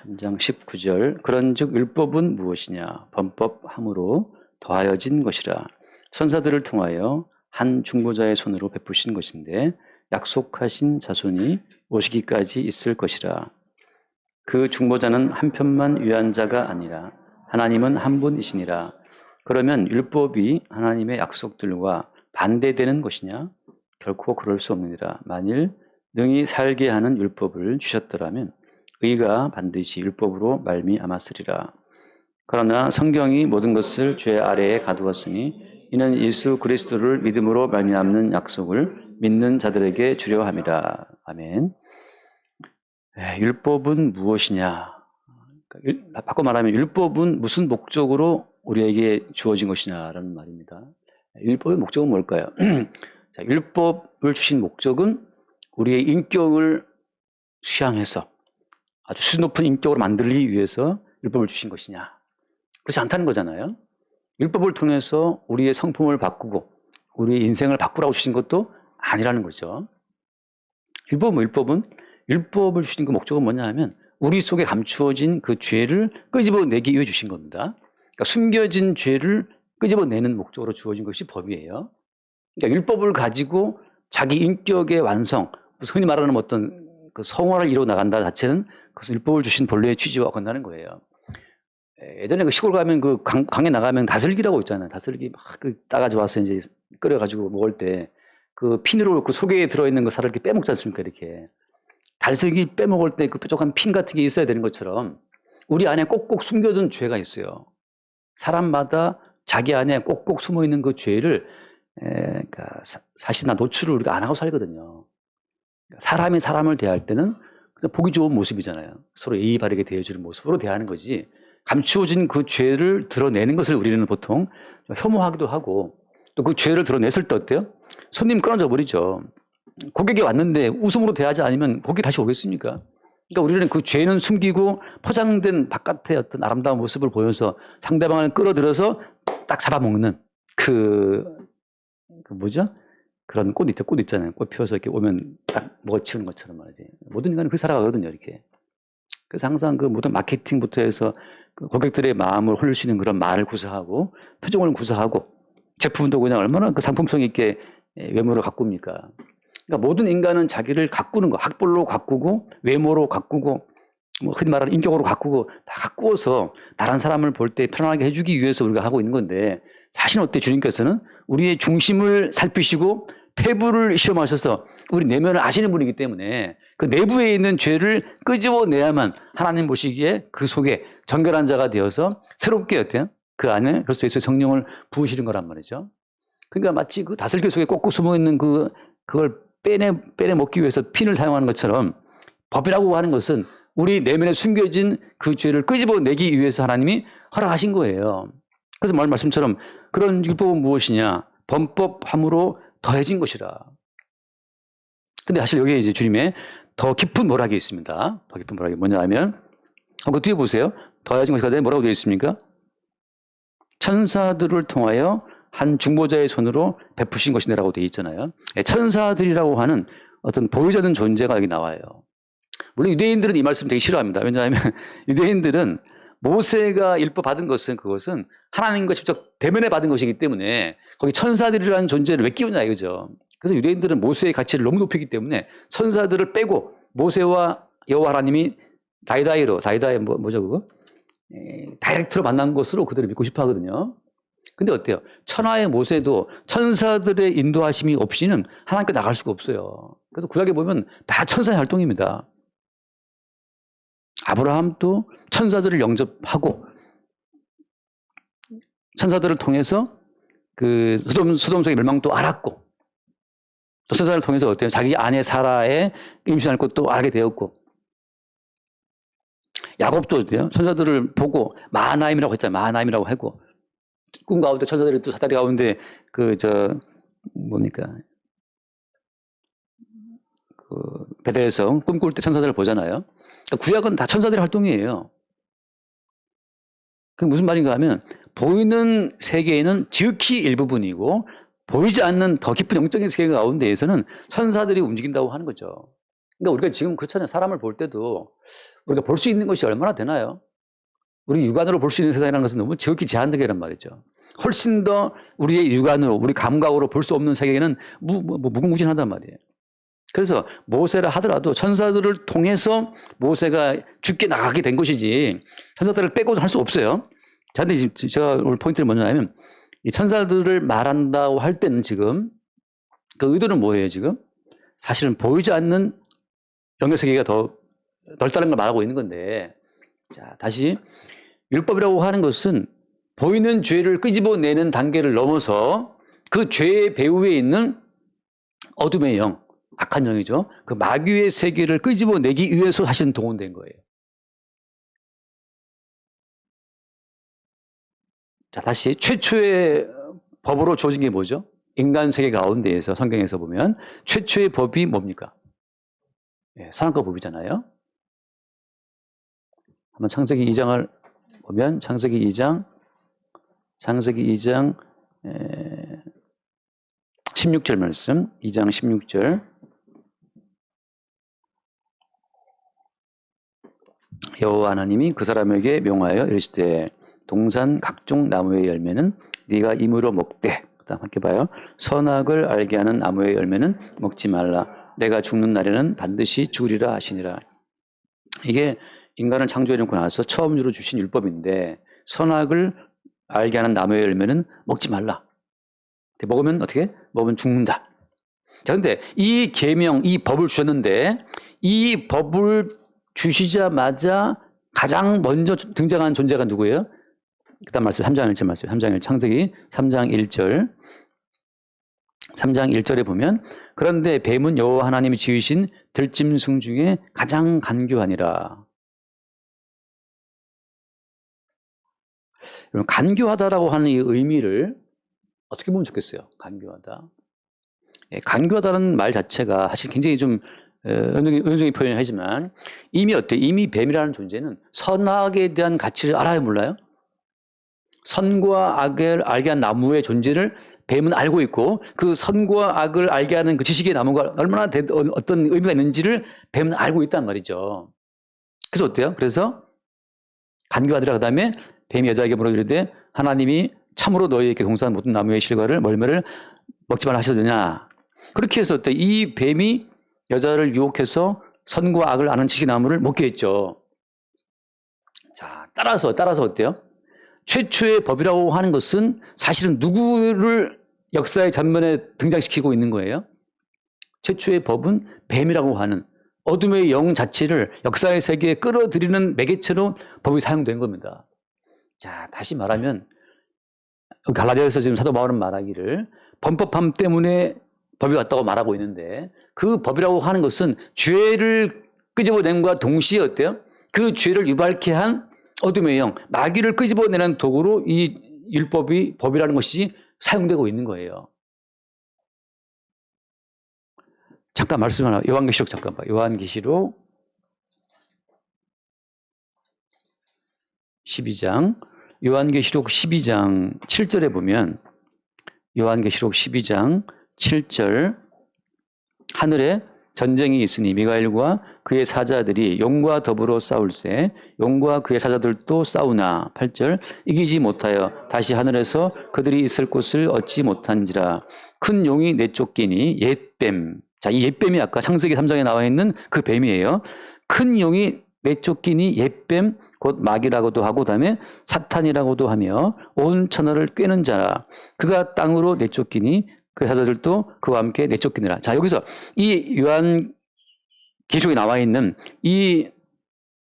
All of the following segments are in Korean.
3장 19절 그런즉 율법은 무엇이냐 범법함으로 더하여진 것이라 천사들을 통하여 한 중보자의 손으로 베푸신 것인데 약속하신 자손이 오시기까지 있을 것이라. 그 중보자는 한편만 위한 자가 아니라 하나님은 한 분이시니라. 그러면 율법이 하나님의 약속들과 반대되는 것이냐? 결코 그럴 수 없느니라. 만일 능히 살게 하는 율법을 주셨더라면 의가 반드시 율법으로 말미암았으리라. 그러나 성경이 모든 것을 죄 아래에 가두었으니 이는 예수 그리스도를 믿음으로 말미암는 약속을 믿는 자들에게 주려 함이라. 아멘. 율법은 무엇이냐? 바꿔 말하면 율법은 무슨 목적으로 우리에게 주어진 것이냐라는 말입니다. 율법의 목적은 뭘까요? 자, 율법을 주신 목적은 우리의 인격을 수양해서 아주 수준 높은 인격으로 만들기 위해서 율법을 주신 것이냐? 그렇지 않다는 거잖아요. 율법을 통해서 우리의 성품을 바꾸고 우리의 인생을 바꾸라고 주신 것도 아니라는 거죠. 율법을 주신 그 목적은 뭐냐 하면 우리 속에 감추어진 그 죄를 끄집어내기 위해 주신 겁니다. 그러니까 숨겨진 죄를 끄집어내는 목적으로 주어진 것이 법이에요. 그러니까 율법을 가지고 자기 인격의 완성, 흔히 말하는 어떤 그 성화를 이루어 나간다 자체는 그것은 율법을 주신 본래의 취지와 어긋나는 거예요. 예전에 그 시골 가면 그 강에 나가면 다슬기라고 있잖아요. 다슬기 막 그 따가지고 와서 이제 끓여가지고 먹을 때 그 핀으로 그 속에 들어있는 거 살을 이렇게 빼먹지 않습니까? 이렇게. 다슬기 빼먹을 때 그 뾰족한 핀 같은 게 있어야 되는 것처럼 우리 안에 꼭꼭 숨겨둔 죄가 있어요. 사람마다 자기 안에 꼭꼭 숨어 있는 그 죄를 그러니까 사실 노출을 우리가 안 하고 살거든요. 사람이 사람을 대할 때는 보기 좋은 모습이잖아요. 서로 예의 바르게 대해주는 모습으로 대하는 거지. 감추어진 그 죄를 드러내는 것을 우리는 보통 혐오하기도 하고 또 그 죄를 드러냈을 때 어때요? 손님 끊어져 버리죠. 고객이 왔는데 웃음으로 대하지 않으면 고객이 다시 오겠습니까? 그러니까 우리는 그 죄는 숨기고 포장된 바깥의 어떤 아름다운 모습을 보여서 상대방을 끌어들여서 딱 잡아먹는 그 뭐죠? 그런 꽃 있잖아요. 꽃 피워서 이렇게 오면 딱 먹어치우는 것처럼 말이지. 모든 인간은 그렇게 살아가거든요, 이렇게. 그래서 항상 그 모든 마케팅부터 해서 그 고객들의 마음을 홀리시는 그런 말을 구사하고 표정을 구사하고 제품도 그냥 얼마나 그 상품성 있게 외모를 가꿉니까? 그러니까 모든 인간은 자기를 가꾸는 거, 학벌로 가꾸고 외모로 가꾸고 뭐 흔히 말하는 인격으로 가꾸고 다 가꾸어서 다른 사람을 볼 때 편안하게 해주기 위해서 우리가 하고 있는 건데 사실 어때 주님께서는 우리의 중심을 살피시고 폐부를 시험하셔서 우리 내면을 아시는 분이기 때문에 그 내부에 있는 죄를 끄집어내야만 하나님 보시기에 그 속에 정결한 자가 되어서 새롭게 어때요? 그 안에 그리스도 예수의 성령을 부으시는 거란 말이죠. 그러니까 마치 그 다슬기 속에 꼭꼭 숨어 있는 그걸 빼내 먹기 위해서 핀을 사용하는 것처럼 법이라고 하는 것은 우리 내면에 숨겨진 그 죄를 끄집어내기 위해서 하나님이 허락하신 거예요. 그래서 말씀처럼 그런 율법은 무엇이냐? 범법함으로 더해진 것이라. 근데 사실 여기에 이제 주님의 더 깊은 모락이 있습니다. 더 깊은 모락이 뭐냐 하면 그 뒤에 보세요. 더해진 것이 뭐라고 되어 있습니까? 천사들을 통하여 한 중보자의 손으로 베푸신 것이네라고 되어 있잖아요. 천사들이라고 하는 어떤 보이지 않는 존재가 여기 나와요. 물론 유대인들은 이 말씀 되게 싫어합니다. 왜냐하면 유대인들은 모세가 율법 받은 것은 그것은 하나님과 직접 대면에 받은 것이기 때문에 거기 천사들이라는 존재를 왜 끼우냐 이거죠. 그래서 유대인들은 모세의 가치를 너무 높이기 때문에 천사들을 빼고 모세와 여호와 하나님이 다이다이 뭐죠 그거? 다이렉트로 만난 것으로 그들을 믿고 싶어 하거든요. 근데 어때요? 천하의 모세도 천사들의 인도하심이 없이는 하나님께 나갈 수가 없어요. 그래서 구약에 보면 다 천사의 활동입니다. 아브라함도 천사들을 영접하고 천사들을 통해서 그 소돔 속의 멸망도 알았고 또 천사를 통해서 어때요? 자기 아내 사라의 임신할 것도 알게 되었고 야곱도 어때요? 천사들을 보고 마하나임이라고 했잖아요. 마하나임이라고 하고 꿈 가운데 천사들이 또 사다리 가운데 뭡니까? 그 베델에서 꿈꿀 때 천사들을 보잖아요. 그러니까 구약은 다 천사들의 활동이에요. 그게 무슨 말인가 하면 보이는 세계에는 지극히 일부분이고 보이지 않는 더 깊은 영적인 세계 가운데에서는 천사들이 움직인다고 하는 거죠. 그러니까 우리가 지금 그렇잖아요. 사람을 볼 때도 우리가 볼 수 있는 것이 얼마나 되나요? 우리 육안으로 볼 수 있는 세상이라는 것은 너무 지극히 제한적이란 말이죠. 훨씬 더 우리의 육안으로, 우리 감각으로 볼 수 없는 세계는 무궁무진하단 말이에요. 그래서 모세라 하더라도 천사들을 통해서 모세가 죽게 나가게 된 것이지 천사들을 빼고는 할 수 없어요. 자, 근데 지금 제가 오늘 포인트를 뭐냐면 이 천사들을 말한다고 할 때는 지금 그 의도는 뭐예요, 지금? 사실은 보이지 않는 영역 세계가 더 넓다는 걸 말하고 있는 건데, 자, 다시 율법이라고 하는 것은 보이는 죄를 끄집어내는 단계를 넘어서 그 죄의 배후에 있는 어둠의 영, 악한 영이죠. 그 마귀의 세계를 끄집어내기 위해서 사실은 동원된 거예요. 자, 다시 최초의 법으로 주어진 게 뭐죠? 인간 세계 가운데에서 성경에서 보면 최초의 법이 뭡니까? 예, 선악과 법이잖아요. 한번 창세기 2장을 보면 창세기 2장 16절 말씀, 2장 16절. 여호와 하나님이 그 사람에게 명하여 이르시되 동산 각종 나무의 열매는 네가 임으로 먹되, 그다음 함께 봐요. 선악을 알게 하는 나무의 열매는 먹지 말라. 내가 죽는 날에는 반드시 죽으리라 하시니라. 이게 인간을 창조해 놓고 나서 처음으로 주신 율법인데 선악을 알게 하는 나무의 열매는 먹지 말라. 먹으면 어떻게? 먹으면 죽는다. 자, 근데 이 계명, 이 법을 주셨는데 이 법을 주시자마자 가장 먼저 등장한 존재가 누구예요? 그다음 말씀 3장 1절 말씀. 3장 1 창세기 3장 1절. 3장 1절에 보면 그런데 뱀은 여호와 하나님이 지으신 들짐승 중에 가장 간교하니라. 여러분, 간교하다라고 하는 이 의미를 어떻게 보면 좋겠어요? 간교하다. 예, 간교하다는 말 자체가 사실 굉장히 좀 은연적인 표현을 하지만 이미 어때요? 이미 뱀이라는 존재는 선악에 대한 가치를 알아요, 몰라요? 선과 악을 알게 한 나무의 존재를 뱀은 알고 있고 그 선과 악을 알게 하는 그 지식의 나무가 얼마나 어떤 의미가 있는지를 뱀은 알고 있단 말이죠. 그래서 어때요? 그래서 간교하더라. 그 다음에 뱀이 여자에게 물어 이르되 하나님이 참으로 너희에게 동사한 모든 나무의 실과를 멀매를 먹지 말라 하셨느냐. 그렇게 해서 어때? 이 뱀이 여자를 유혹해서 선과 악을 아는 지식의 나무를 먹게 했죠. 자, 따라서 어때요? 최초의 법이라고 하는 것은 사실은 누구를 역사의 전면에 등장시키고 있는 거예요? 최초의 법은 뱀이라고 하는 어둠의 영 자체를 역사의 세계에 끌어들이는 매개체로 법이 사용된 겁니다. 자, 다시 말하면 갈라디아에서 지금 사도 바울은 말하기를 범법함 때문에 법이 왔다고 말하고 있는데 그 법이라고 하는 것은 죄를 끄집어낸과 동시에 어때요? 그 죄를 유발케 한 어둠의 영, 마귀를 끄집어내는 도구로 이 율법이, 법이라는 것이 사용되고 있는 거예요. 잠깐 말씀 하나, 요한계시록 잠깐 봐. 요한계시록 12장, 요한계시록 12장 7절에 보면 요한계시록 12장 7절 하늘에 전쟁이 있으니 미가엘과 그의 사자들이 용과 더불어 싸울세 용과 그의 사자들도 싸우나 8절 이기지 못하여 다시 하늘에서 그들이 있을 곳을 얻지 못한지라 큰 용이 내쫓기니 옛뱀. 자, 이 옛뱀이 아까 창세기 3장에 나와 있는 그 뱀이에요. 큰 용이 내쫓기니 옛뱀 곧 마귀라고도 하고 그다음에 사탄이라고도 하며 온 천하를 꿰는 자라 그가 땅으로 내쫓기니 그 사자들도 그와 함께 내쫓기니라. 자, 여기서 이 요한 기록에 나와 있는 이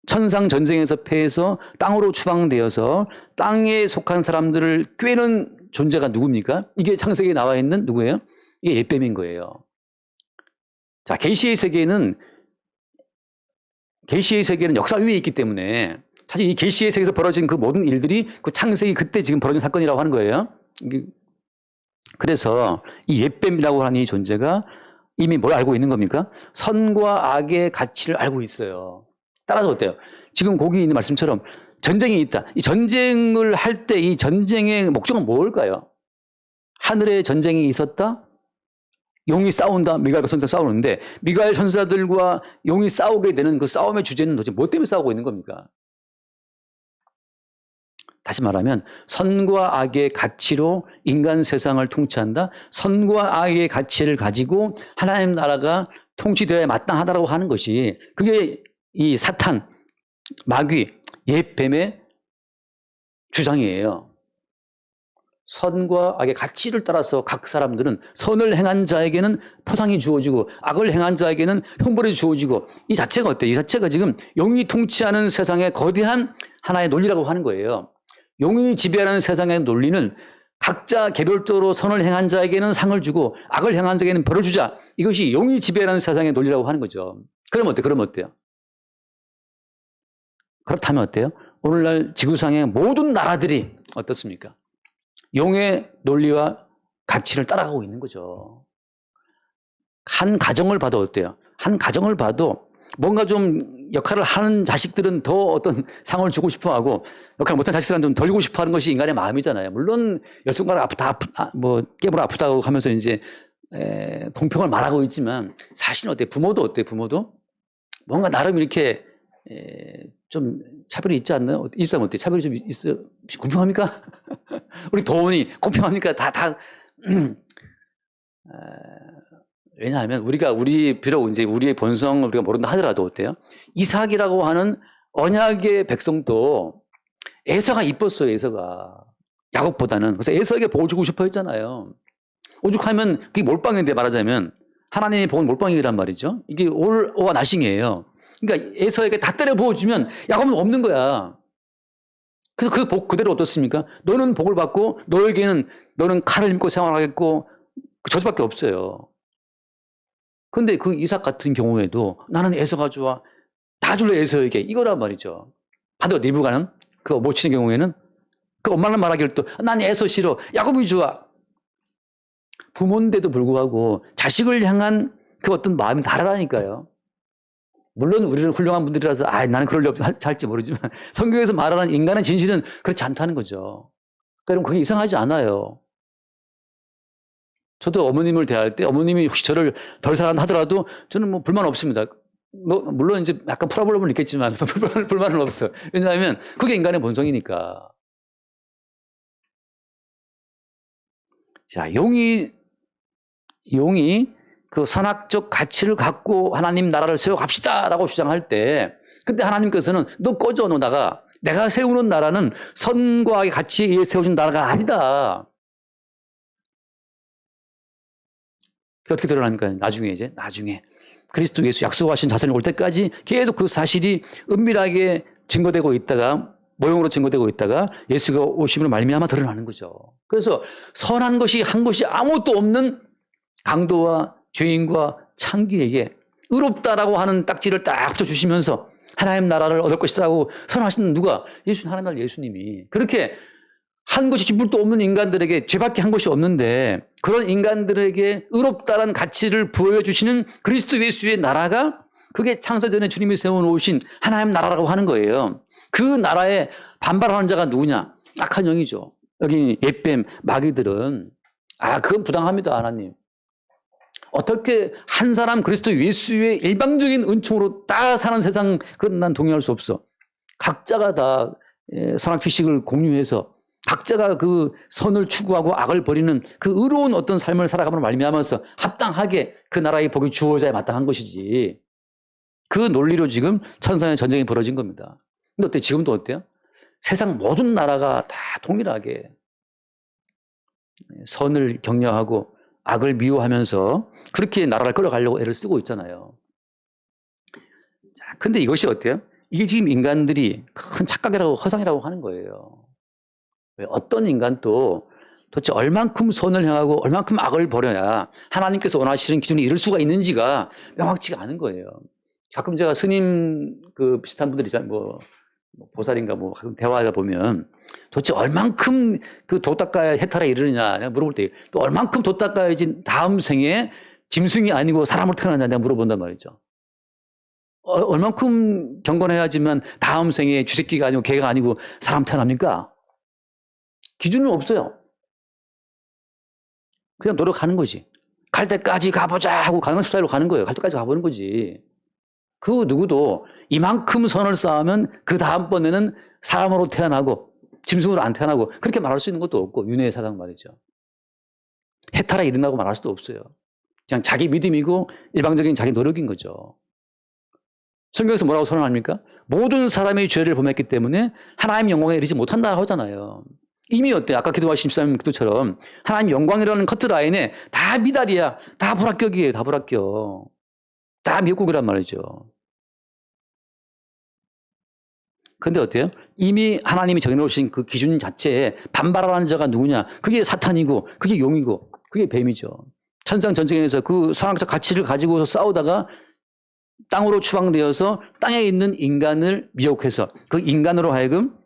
천상 전쟁에서 패해서 땅으로 추방되어서 땅에 속한 사람들을 꿰는 존재가 누굽니까? 이게 창세기에 나와 있는 누구예요? 이게 옛뱀인 거예요. 자, 계시의 세계는 역사 위에 있기 때문에 사실 이 계시의 세계에서 벌어진 그 모든 일들이 그 창세기 그때 지금 벌어진 사건이라고 하는 거예요. 그래서 이 옛뱀이라고 하는 이 존재가 이미 뭘 알고 있는 겁니까? 선과 악의 가치를 알고 있어요. 따라서 어때요? 지금 거기 있는 말씀처럼 전쟁이 있다. 이 전쟁을 할 때 이 전쟁의 목적은 뭘까요? 하늘에 전쟁이 있었다? 용이 싸운다. 미가엘 천사 싸우는데 미가엘 천사들과 용이 싸우게 되는 그 싸움의 주제는 도대체 뭐 때문에 싸우고 있는 겁니까? 다시 말하면 선과 악의 가치로 인간 세상을 통치한다. 선과 악의 가치를 가지고 하나님 나라가 통치되어야 마땅하다고 하는 것이 그게 이 사탄, 마귀, 옛뱀의 주장이에요. 선과 악의 가치를 따라서 각 사람들은 선을 행한 자에게는 포상이 주어지고 악을 행한 자에게는 형벌이 주어지고 이 자체가 어때요? 이 자체가 지금 용이 통치하는 세상의 거대한 하나의 논리라고 하는 거예요. 용이 지배하는 세상의 논리는 각자 개별적으로 선을 행한 자에게는 상을 주고 악을 행한 자에게는 벌을 주자. 이것이 용이 지배하는 세상의 논리라고 하는 거죠. 그럼 어때요? 그럼 어때요? 그렇다면 어때요? 오늘날 지구상의 모든 나라들이 어떻습니까? 용의 논리와 가치를 따라가고 있는 거죠. 한 가정을 봐도 어때요? 한 가정을 봐도 뭔가 좀 역할을 하는 자식들은 더 어떤 상을 주고 싶어 하고 역할을 못한 자식들은 좀 덜 주고 싶어 하는 것이 인간의 마음이잖아요. 물론 열손가락 깨부러 아프다고 하면서 이제 공평을 말하고 있지만 사실은 어때요? 부모도 어때요? 부모도 뭔가 나름 이렇게 좀 차별이 있지 않나요? 입장 어때요? 차별이 좀 있어요? 공평합니까? 우리 도원이 공평합니까? 왜냐하면 비록 이제 우리의 본성을 우리가 모른다 하더라도 어때요? 이삭이라고 하는 언약의 백성도 에서가 이뻤어요, 에서가. 야곱보다는. 그래서 에서에게 복을 주고 싶어 했잖아요. 오죽하면 그게 몰빵인데 말하자면 하나님의 복은 몰빵이란 말이죠. 이게 올와 나싱이에요. 그러니까 에서에게 다 때려 부어주면 야곱은 없는 거야. 그래서 그 복 그대로 어떻습니까? 너는 복을 받고 너는 칼을 입고 생활하겠고 저주밖에 없어요. 그런데 그 이삭 같은 경우에도 나는 에서가 좋아. 다 줄래 에서에게. 이거란 말이죠. 반대로 리브가는 그 못 치는 경우에는 그 엄마는 말하기를 또 난 에서 싫어. 야곱이 좋아. 부모인데도 불구하고 자식을 향한 그 어떤 마음이 다르다니까요. 물론 우리는 훌륭한 분들이라서 나는 그럴 리 할지 모르지만 성경에서 말하는 인간의 진실은 그렇지 않다는 거죠. 그러니까 그게 이상하지 않아요. 저도 어머님을 대할 때 어머님이 혹시 저를 덜 사랑한다 하더라도 저는 뭐 불만 없습니다. 물론 이제 약간 프라블럼은 있겠지만 불만은 없어요. 왜냐하면 그게 인간의 본성이니까. 자, 용이 그 선악적 가치를 갖고 하나님 나라를 세워갑시다라고 주장할 때 그때 하나님께서는 너 꺼져 너 나가. 내가 세우는 나라는 선과 악의 가치에 의해 세워진 나라가 아니다. 그게 어떻게 드러납니까? 나중에 그리스도 예수 약속하신 자손이 올 때까지 계속 그 사실이 은밀하게 증거되고 있다가 모형으로 증거되고 있다가 예수가 오심으로 말미암아 드러나는 거죠. 그래서 선한 것이 한 것이 아무것도 없는 강도와 죄인과 창기에게 의롭다라고 하는 딱지를 딱 붙여주시면서 하나님 나라를 얻을 것이라고 선언하시는 누가? 하나님 나라 예수님이. 그렇게 한 것이 쥐뿔도 없는 인간들에게 죄밖에 한 것이 없는데 그런 인간들에게 의롭다라는 가치를 부여해 주시는 그리스도 예수의 나라가 그게 창세전에 주님이 세워놓으신 하나님 나라라고 하는 거예요. 그 나라에 반발하는 자가 누구냐? 악한 영이죠. 여기 옛뱀, 마귀들은 그건 부당합니다, 하나님. 어떻게 한 사람 그리스도 예수의 일방적인 은총으로 다 사는 세상 그건 난 동의할 수 없어. 각자가 다 선악피식을 공유해서 각자가 그 선을 추구하고 악을 버리는 그 의로운 어떤 삶을 살아감으로 말미암아서 합당하게 그 나라의 복이 주어져야 마땅한 것이지. 그 논리로 지금 천상의 전쟁이 벌어진 겁니다. 근데 어때요? 지금도 어때요? 세상 모든 나라가 다 동일하게 선을 격려하고 악을 미워하면서 그렇게 나라를 끌어가려고 애를 쓰고 있잖아요. 자, 근데 이것이 어때요? 이게 지금 인간들이 큰 착각이라고 허상이라고 하는 거예요. 왜 어떤 인간도 도대체 얼만큼 선을 행하고 얼만큼 악을 버려야 하나님께서 원하시는 기준에 이를 수가 있는지가 명확치가 않은 거예요. 가끔 제가 스님 그 비슷한 분들 있잖아요. 뭐 보살인가 가끔 대화하다 보면 도대체 얼만큼 그 도 닦아야 해탈에 이르느냐 내가 물어볼 때 또 얼만큼 도 닦아야지 다음 생에 짐승이 아니고 사람으로 태어나냐 내가 물어본단 말이죠. 얼만큼 경건해야지만 다음 생에 쥐새끼가 아니고 개가 아니고 사람 태어납니까? 기준은 없어요. 그냥 노력하는 거지. 갈 때까지 가보자 하고 가는 스타일로 가는 거예요. 갈 때까지 가보는 거지. 그 누구도 이만큼 선을 쌓으면 그 다음번에는 사람으로 태어나고 짐승으로 안 태어나고 그렇게 말할 수 있는 것도 없고, 윤회의 사상 말이죠. 해탈이 일어나고 말할 수도 없어요. 그냥 자기 믿음이고 일방적인 자기 노력인 거죠. 성경에서 뭐라고 선언합니까? 모든 사람이 죄를 범했기 때문에 하나님 영광에 이르지 못한다 하잖아요. 이미 어때요? 아까 기도하신 집사님 기도처럼 하나님 영광이라는 커트라인에 다 미달이야. 다 불합격이에요. 다 불합격. 다 미역국이란 말이죠. 근데 어때요? 이미 하나님이 정해놓으신 그 기준 자체에 반발하는 자가 누구냐? 그게 사탄이고, 그게 용이고, 그게 뱀이죠. 천상전쟁에서 그 선악적 가치를 가지고 싸우다가 땅으로 추방되어서 땅에 있는 인간을 미혹해서 그 인간으로 하여금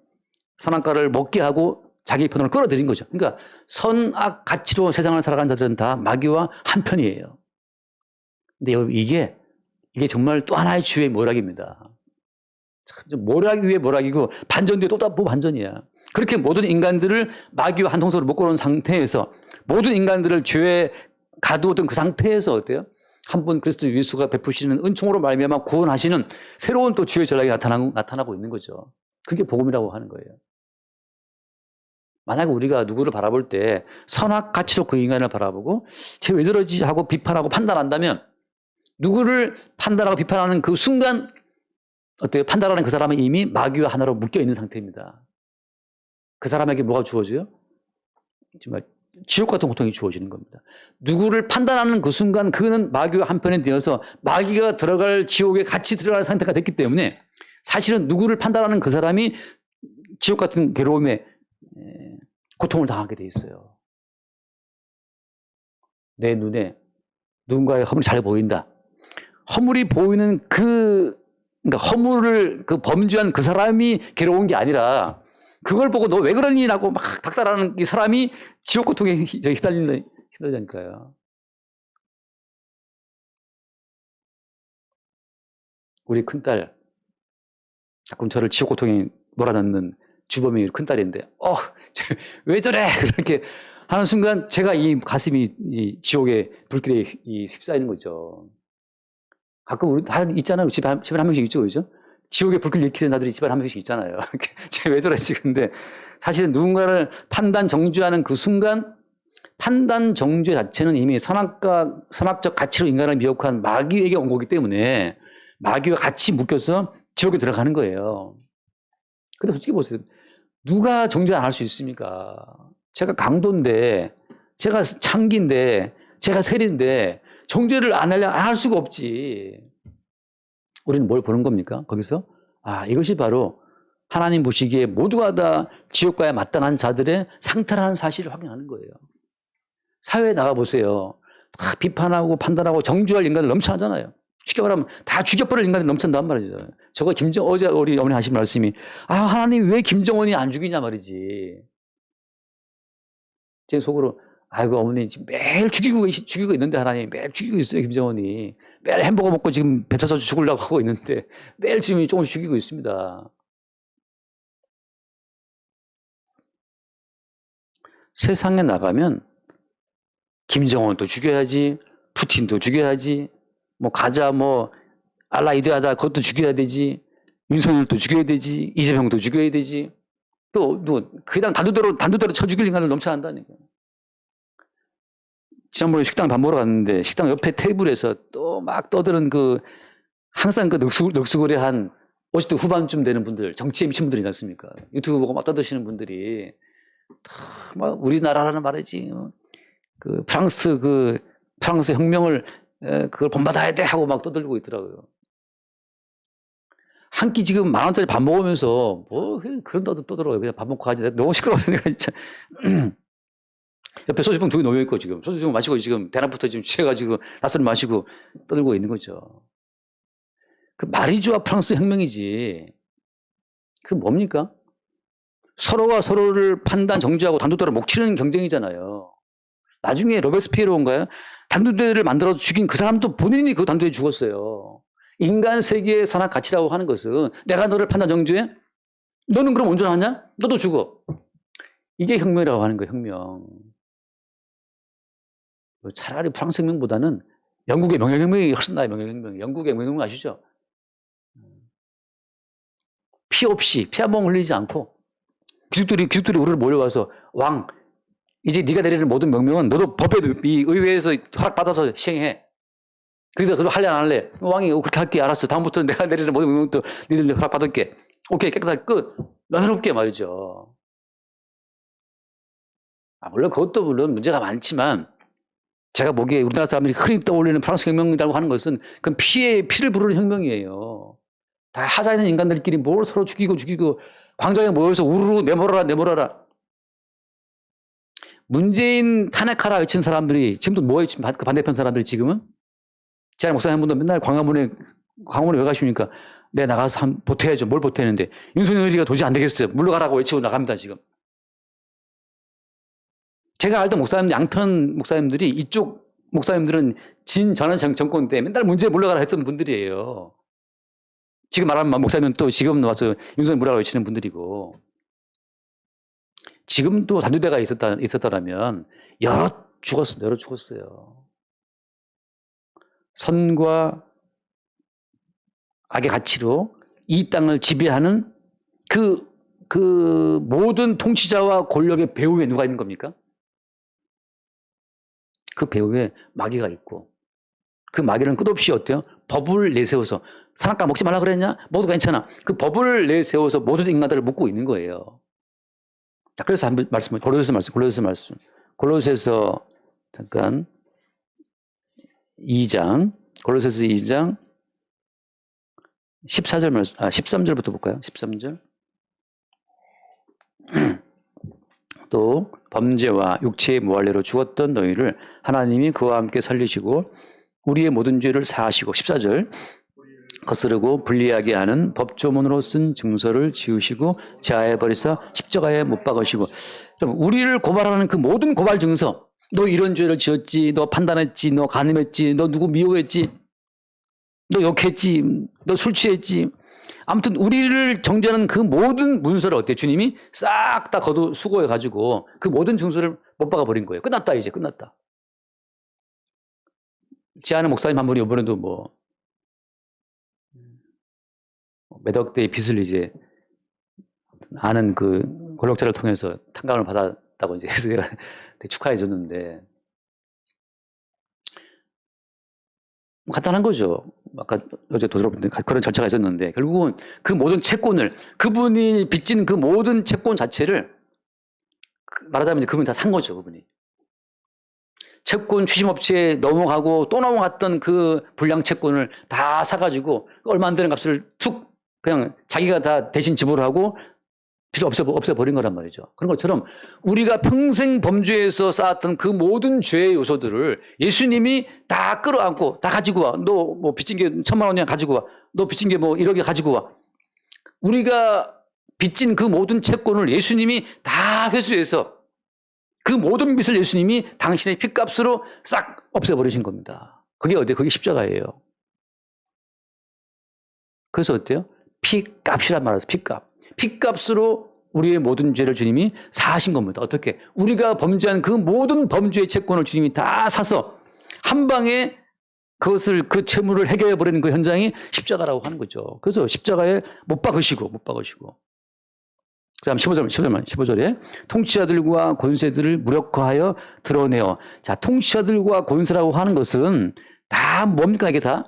선악과를 먹게 하고 자기 편으로 끌어들인 거죠. 그러니까 선악 가치로 세상을 살아가는 자들은 다 마귀와 한편이에요. 근데 여러분 이게 정말 또 하나의 주의 모략입니다. 참 모략 위에 모략이고 반전 뒤에 또 반전이야. 그렇게 모든 인간들을 마귀와 한 통속으로 묶어놓은 상태에서 모든 인간들을 죄에 가두었던 그 상태에서 어때요? 한 분 그리스도 예수가 베푸시는 은총으로 말미암아 구원하시는 새로운 또 주의 전략이 나타나고 있는 거죠. 그게 복음이라고 하는 거예요. 만약에 우리가 누구를 바라볼 때 선악 가치로 그 인간을 바라보고 쟤 왜 저러지 하고 비판하고 판단한다면 누구를 판단하고 비판하는 그 순간 어때요? 판단하는 그 사람은 이미 마귀와 하나로 묶여 있는 상태입니다. 그 사람에게 뭐가 주어져요? 정말 지옥 같은 고통이 주어지는 겁니다. 누구를 판단하는 그 순간 그는 마귀와 한편이 되어서 마귀가 들어갈 지옥에 같이 들어가는 상태가 됐기 때문에 사실은 누구를 판단하는 그 사람이 지옥 같은 괴로움에 고통을 당하게 돼 있어요. 내 눈에 누군가의 허물이 잘 보인다. 허물이 보이는 그러니까 허물을 범죄한 그 사람이 괴로운 게 아니라 그걸 보고 너 왜 그러니? 라고 막 박달하는 이 사람이 지옥 고통에 휘달리니까요. 우리 큰딸, 가끔 저를 지옥 고통에 몰아넣는 주범이 큰딸인데, 왜 저래? 그렇게 하는 순간 제가 이 가슴이 이 지옥의 불길에 휩싸이는 거죠. 가끔 우리 다 있잖아요. 집에 한 명씩 있죠, 그죠? 지옥의 불길 일으키는 나들이 집에 한 명씩 있잖아요. 쟤 왜 저러지? 근데 사실은 누군가를 판단 정죄하는 그 순간 판단 정죄 자체는 이미 선악적 가치로 인간을 미혹한 마귀에게 온 거기 때문에 마귀와 같이 묶여서 지옥에 들어가는 거예요. 근데 솔직히 보세요. 누가 정죄 안 할 수 있습니까? 제가 강도인데, 제가 창기인데, 제가 세리인데 정죄를 안 할 수가 없지. 우리는 뭘 보는 겁니까? 거기서? 이것이 바로 하나님 보시기에 모두가 다 지옥과에 마땅한 자들의 상태라는 사실을 확인하는 거예요. 사회에 나가보세요. 다 비판하고 판단하고 정죄할 인간들 넘쳐나잖아요. 쉽게 말하면 다 죽여버릴 인간들이 넘쳐난단 말이죠. 저거 어제 우리 어머니 하신 말씀이 하나님 왜 김정은이 안 죽이냐 말이지. 제 속으로 아이고 어머니 지금 매일 죽이고 있는데 하나님 매일 죽이고 있어요. 김정은이 매일 햄버거 먹고 지금 배 터져 죽으려고 하고 있는데 매일 지금 조금씩 죽이고 있습니다. 세상에 나가면 김정은도 죽여야지, 푸틴도 죽여야지, 가자 알라이드하다 그것도 죽여야 되지, 윤석열도 죽여야 되지, 이재명도 죽여야 되지, 또 그냥 단두대로 쳐 죽일 인간을 넘쳐난다니까. 지난번에 식당 밥 먹으러 갔는데 식당 옆에 테이블에서 또 막 떠드는 항상 늑수거리한 50대 후반쯤 되는 분들, 정치에 미친 분들이 있지 않습니까? 유튜브 보고 막 떠드시는 분들이 막 우리나라라는 말이지. 프랑스 혁명을 그걸 본받아야 돼 하고 막 떠들고 있더라고요. 한 끼 지금 10,000원짜리 밥 먹으면서 그런 떠들어요. 그냥 밥 먹고 가지. 너무 시끄러워서 내가 진짜. 옆에 소주병 2개 놓여있고 지금 소주병 마시고 지금 대낮부터 지금 취해가지고 낯설 마시고 떠들고 있는 거죠. 그 마리주아 프랑스 혁명이지. 그 뭡니까? 서로가 서로를 판단 정죄하고 단두대로 목 치는 경쟁이잖아요. 나중에 로베스피에로인가요? 단두대를 만들어서 죽인 그 사람도 본인이 그 단두대에 죽었어요. 인간 세계의 선악 가치라고 하는 것은 내가 너를 판단 정죄해? 너는 그럼 온전하냐? 너도 죽어. 이게 혁명이라고 하는 거예요, 혁명. 차라리 프랑스 혁명보다는 영국의 명예혁명이 훨씬 나아요. 명예혁명. 영국의 명예혁명 아시죠? 피 없이 피 한 번 흘리지 않고 귀족들이 우리를 몰려와서 왕 이제 네가 내리는 모든 명령은 너도 법에 이 의회에서 허락받아서 시행해. 그래서 그걸 할래 안 할래? 왕이 그렇게 할게. 알았어. 다음부터는 내가 내리는 모든 명령도 니들 허락받을게. 오케이 깨끗하게 끝. 너그럽게 말이죠. 물론 그것도 물론 문제가 많지만 제가 보기에 우리나라 사람들이 흔히 떠올리는 프랑스 혁명이라고 하는 것은 그건 피를 부르는 혁명이에요. 다 하자 있는 인간들끼리 뭘 서로 죽이고 광장에 모여서 우르르 내몰아라. 문재인 탄핵하라 외친 사람들이 지금도 뭐예요? 지금 그 반대편 사람들이 지금은? 제가 목사님분도 맨날 광화문에 왜 가십니까? 내 나가서 보태야죠. 뭘 보태는데 윤석열이가 도저히 안 되겠어요. 물러가라고 외치고 나갑니다 지금. 제가 알던 목사님 양편 목사님들이 이쪽 목사님들은 전원 정권 때 맨날 문제에 물러가라 했던 분들이에요. 지금 말하면 목사님은 또 지금 와서 윤석열 물러가라 외치는 분들이고 지금도 단두대가 있었다라면 여러 죽었어요. 선과 악의 가치로 이 땅을 지배하는 그 모든 통치자와 권력의 배후에 누가 있는 겁니까? 그 배후에 마귀가 있고 그 마귀는 끝없이 어때요? 법을 내세워서 산악과 먹지 말라 그랬냐? 먹어도 괜찮아. 그 법을 내세워서 모든 인간들을 묶고 있는 거예요. 자, 그래서 한번 골로새서 말씀. 골로새서 잠깐 2장, 골로새서 2장 14절 말씀, 13절부터 볼까요? 13절. 또 범죄와 육체의 무할례로 죽었던 너희를 하나님이 그와 함께 살리시고 우리의 모든 죄를 사하시고 14절 거스르고 불리하게 하는 법조문으로 쓴 증서를 지우시고 제하해 버리사 십자가에 못 박으시고 우리를 고발하는 그 모든 고발 증서 너 이런 죄를 지었지 너 판단했지 너 간음했지 너 누구 미워했지 너 욕했지 너 술 취했지 아무튼 우리를 정죄하는 그 모든 문서를 어때 주님이 싹 다 수거해 가지고 그 모든 증서를 못 박아버린 거예요. 끝났다 이제 끝났다. 제아는 목사님 한 분이 이번에도 몇억 대의 빚을 이제 아는 그 권력자를 통해서 탕감을 받았다고 이제 내가 축하해 줬는데 간단한 거죠. 아까 어제 도드럽는데 그런 절차가 있었는데 결국은 그 모든 채권을 그분이 빚진 그 모든 채권 자체를 말하자면 그분이 다 산 거죠. 그분이 채권 추심업체에 넘어가고 또 넘어갔던 그 불량 채권을 다 사가지고 얼마 안 되는 값을 툭 그냥 자기가 다 대신 지불하고 필요 없애버린 거란 말이죠. 그런 것처럼 우리가 평생 범죄에서 쌓았던 그 모든 죄의 요소들을 예수님이 다 끌어안고 다 가지고 와. 너 뭐 빚진 게 1,000만 원이야 가지고 와. 너 빚진 게 뭐 1억이야 가지고 와. 우리가 빚진 그 모든 채권을 예수님이 다 회수해서 그 모든 빚을 예수님이 당신의 핏값으로 싹 없애버리신 겁니다. 그게 어때요? 그게 십자가예요. 그래서 어때요? 핏값이란 말이에요. 핏값으로 우리의 모든 죄를 주님이 사하신 겁니다. 어떻게? 우리가 범죄한 그 모든 범죄의 채권을 주님이 다 사서 한 방에 그 채무를 해결해 버리는 그 현장이 십자가라고 하는 거죠. 그래서 십자가에 못 박으시고. 그다음 15절에 통치자들과 권세들을 무력화하여 드러내어. 자, 통치자들과 권세라고 하는 것은 다 뭡니까? 이게 다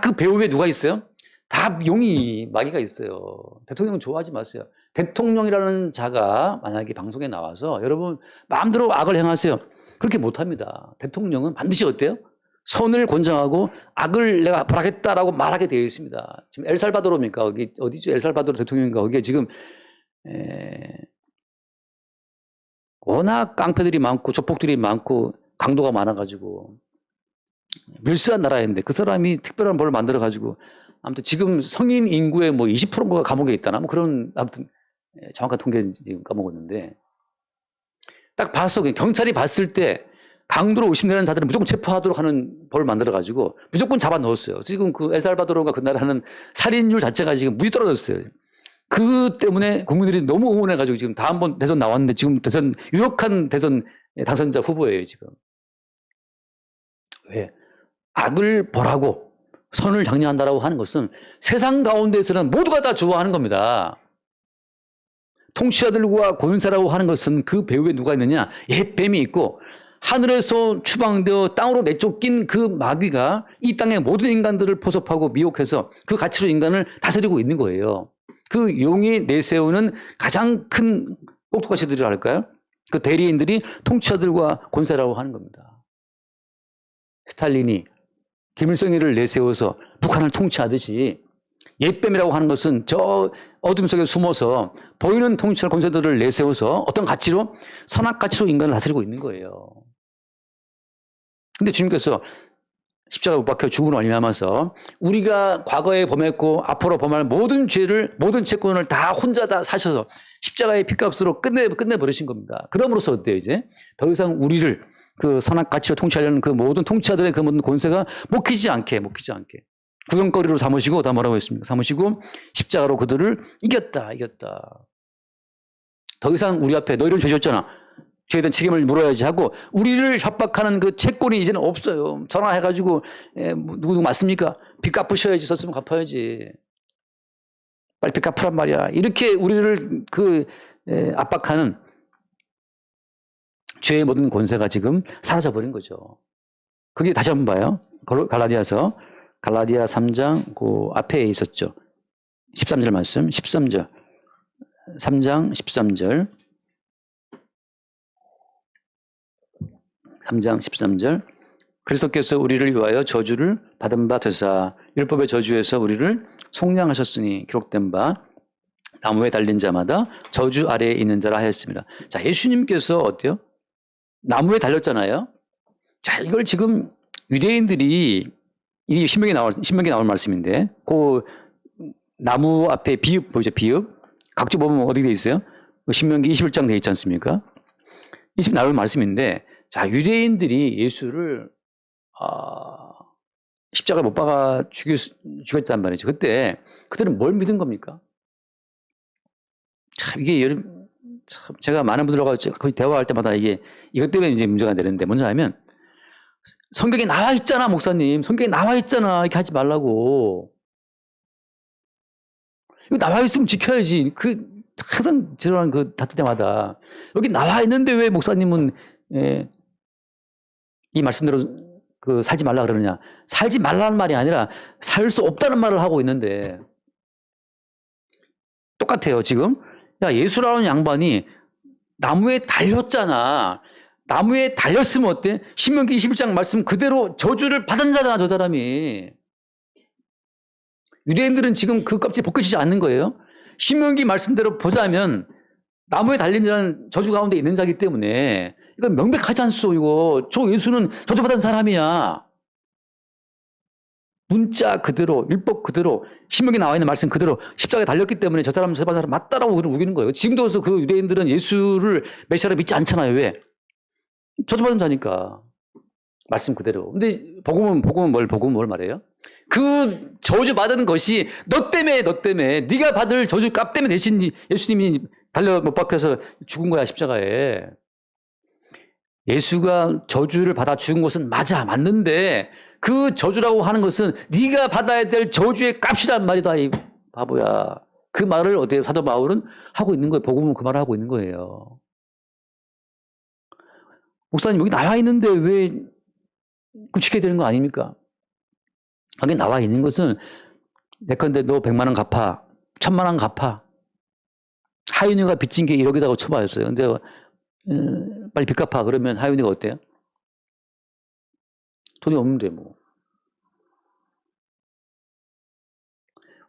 그 배후에 누가 있어요? 다 마귀가 있어요. 대통령 좋아하지 마세요. 대통령이라는 자가 만약에 방송에 나와서 여러분 마음대로 악을 행하세요. 그렇게 못합니다. 대통령은 반드시 어때요? 선을 권장하고 악을 내가 벌하겠다라고 말하게 되어 있습니다. 지금 엘살바도르입니까? 여기 어디죠? 엘살바도르 대통령인가? 거기에 지금 워낙 깡패들이 많고 조폭들이 많고 강도가 많아가지고 밀수한 나라인데 그 사람이 특별한 벌을 만들어가지고 아무튼 지금 성인 인구의 뭐 20%가 감옥에 있다나 뭐 그런 아무튼 정확한 통계는 지금 까먹었는데 딱 봤어. 경찰이 봤을 때 강도로 의심되는 자들은 무조건 체포하도록 하는 벌을 만들어가지고 무조건 잡아 넣었어요. 지금 그 엘살바도르가 그 나라는 살인율 자체가 지금 무지 떨어졌어요. 그 때문에 국민들이 너무 응원해가지고 지금 다음번 대선 나왔는데 지금 유력한 대선 당선자 후보예요 지금. 왜? 악을 벌하고 선을 장려한다라고 하는 것은 세상 가운데서는 모두가 다 좋아하는 겁니다. 통치자들과 권세라고 하는 것은 그 배후에 누가 있느냐? 옛 뱀이 있고 하늘에서 추방되어 땅으로 내쫓긴 그 마귀가 이 땅의 모든 인간들을 포섭하고 미혹해서 그 가치로 인간을 다스리고 있는 거예요. 그 용이 내세우는 가장 큰 꼭두가시들이라 할까요? 그 대리인들이 통치자들과 권세라고 하는 겁니다. 스탈린이 김일성이를 내세워서 북한을 통치하듯이 옛뱀이라고 하는 것은 저 어둠 속에 숨어서 보이는 통치자 권세들을 내세워서 어떤 가치로? 선악 가치로 인간을 다스리고 있는 거예요. 근데 주님께서 십자가에 못 박혀 죽음으로 말미암아서 우리가 과거에 범했고 앞으로 범할 모든 죄를, 모든 채권을 다 혼자 다 사셔서 십자가의 핏값으로 끝내버리신 겁니다. 그럼으로써 어때요, 이제? 더 이상 우리를 그 선악 가치로 통치하려는 그 모든 통치자들의 그 모든 권세가 먹히지 않게. 구경거리로 삼으시고, 다 뭐라고 했습니까? 삼으시고 십자가로 그들을 이겼다. 더 이상 우리 앞에 너희는 죄졌잖아. 죄에 대한 책임을 물어야지 하고 우리를 협박하는 그 채권이 이제는 없어요. 전화해가지고 누구 맞습니까? 빚 갚으셔야지. 썼으면 갚아야지. 빨리 빚 갚으란 말이야. 이렇게 우리를 압박하는 죄의 모든 권세가 지금 사라져버린 거죠. 그게 다시 한번 봐요. 갈라디아서 갈라디아 3장 그 앞에 있었죠. 13절 말씀. 13절. 3장 13절. 3장 13절. 그리스도께서 우리를 위하여 저주를 받은 바 되사 율법의 저주에서 우리를 속량하셨으니 기록된 바 나무에 달린 자마다 저주 아래에 있는 자라 하였습니다. 자, 예수님께서 어때요? 나무에 달렸잖아요. 자, 이걸 지금 유대인들이 이 신명기 나올 말씀인데 그 나무 앞에 비읍 보이죠? 비읍. 각주 보면 어디 돼 있어요? 신명기 21장 돼 있지 않습니까? 20 나올 말씀인데 자, 유대인들이 예수를 십자가에 못 박아 죽였단 말이죠. 그때 그들은 뭘 믿은 겁니까? 참 이게 참 제가 많은 분들과 거의 대화할 때마다 이것 때문에 이제 문제가 되는데 뭔지 알면 성경에 나와 있잖아, 목사님. 성경에 나와 있잖아. 이렇게 하지 말라고. 이거 나와 있으면 지켜야지. 항상 저런 다툴 때마다 여기 나와 있는데 왜 목사님은 이 말씀대로 살지 말라 그러느냐. 살지 말라는 말이 아니라 살 수 없다는 말을 하고 있는데 똑같아요, 지금. 야, 예수라는 양반이 나무에 달렸잖아. 나무에 달렸으면 어때? 신명기 21장 말씀 그대로 저주를 받은 자잖아, 저 사람이. 유대인들은 지금 그 껍질 벗겨지지 않는 거예요. 신명기 말씀대로 보자면 나무에 달린 자는 저주 가운데 있는 자이기 때문에 이건 명백하지 않소, 이거. 저 예수는 저주받은 사람이야. 문자 그대로, 율법 그대로, 신명기 나와 있는 말씀 그대로 십자가에 달렸기 때문에 저 사람 저주받은 사람 맞다라고 우기는 거예요. 지금도 그래서 그 유대인들은 예수를 메시아로 믿지 않잖아요. 왜? 저주받은 자니까. 말씀 그대로. 근데 복음은 뭘 말해요? 그 저주받은 것이 너 때문에 네가 받을 저주값 때문에 대신 예수님이 달려 못 박혀서 죽은 거야, 십자가에. 예수가 저주를 받아 죽은 것은 맞는데 그 저주라고 하는 것은 네가 받아야 될 저주의 값이란 말이다, 이 바보야. 그 말을 어때요? 사도 바울은 하고 있는 거예요. 복음은 그 말을 하고 있는 거예요. 목사님 여기 나와 있는데 왜 지켜야 되는 거 아닙니까? 여기 나와 있는 것은 예컨대 너 100만 원 갚아, 1000만 원 갚아. 하윤이가 빚진 게 1억이라고 쳐봐였어요. 근데 빨리 빚 갚아. 그러면 하윤이가 어때요? 돈이 없는데 뭐.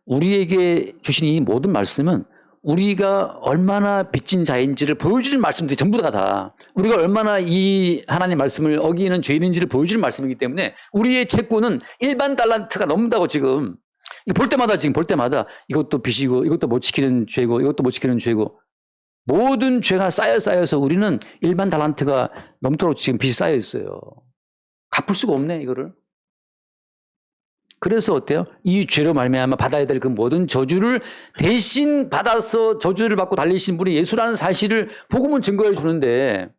우리에게 주신 이 모든 말씀은 우리가 얼마나 빚진 자인지를 보여주는 말씀들이 전부 다 우리가 얼마나 이 하나님 말씀을 어기는 죄인인지를 보여주는 말씀이기 때문에 우리의 채권은 일반 달란트가 넘는다고 지금 볼 때마다 이것도 빚이고 이것도 못 지키는 죄고 이것도 못 지키는 죄고 모든 죄가 쌓여서 우리는 일반 달란트가 넘도록 지금 빚이 쌓여 있어요. 갚을 수가 없네, 이거를. 그래서 어때요? 이 죄로 말미암아 받아야 될 그 모든 저주를 대신 받아서 저주를 받고 달리신 분이 예수라는 사실을 복음은 증거해 주는데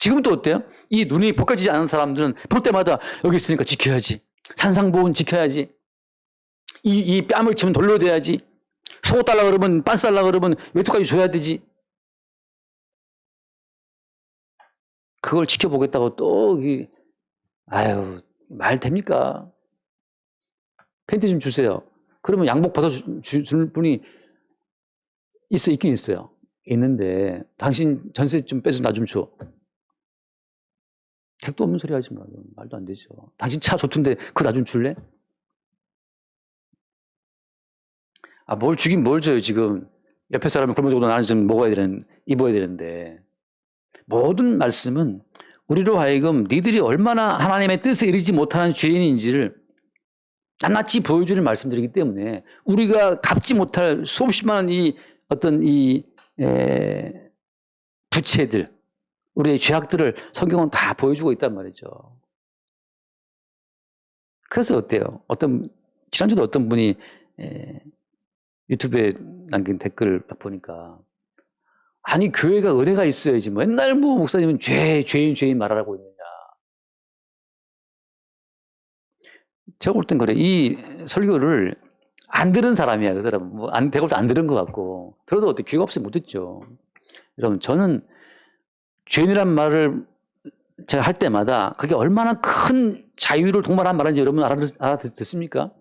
지금은 또 어때요? 이 눈이 벗겨지지 않은 사람들은 볼 때마다 여기 있으니까 지켜야지. 산상보훈 지켜야지. 이 뺨을 치면 돌려야 돼야지. 속옷 달라 그러면, 빤스 달라 그러면 외투까지 줘야 되지. 그걸 지켜보겠다고 또, 아유, 말 됩니까? 팬티 좀 주세요. 그러면 양복 줄 분이 있긴 있어요. 있는데, 당신 전세 좀 빼서 나 좀 줘. 택도 없는 소리 하지 마. 말도 안 되죠. 당신 차 좋던데 그거 나 좀 줄래? 아, 뭘 주긴 뭘 줘요, 지금. 옆에 사람이 굶어 죽어도 나는 좀 입어야 되는데. 모든 말씀은 우리로 하여금 니들이 얼마나 하나님의 뜻에 이르지 못하는 죄인인지를 낱낱이 보여주는 말씀들이기 때문에 우리가 갚지 못할 수없이 많은 부채들, 우리의 죄악들을 성경은 다 보여주고 있단 말이죠. 그래서 어때요? 지난주도 어떤 분이 유튜브에 남긴 댓글을 딱 보니까, 아니, 교회가 은혜가 있어야지. 맨날 목사님은 죄인 말하라고 있느냐. 제가 볼 땐 그래. 이 설교를 안 들은 사람이야. 그 사람은. 대골도 안 들은 것 같고. 들어도 어떻게 귀가 없으면 못 듣죠. 여러분, 저는 죄인이란 말을 제가 할 때마다 그게 얼마나 큰 자유를 동반한 말인지 여러분 알아듣습니까?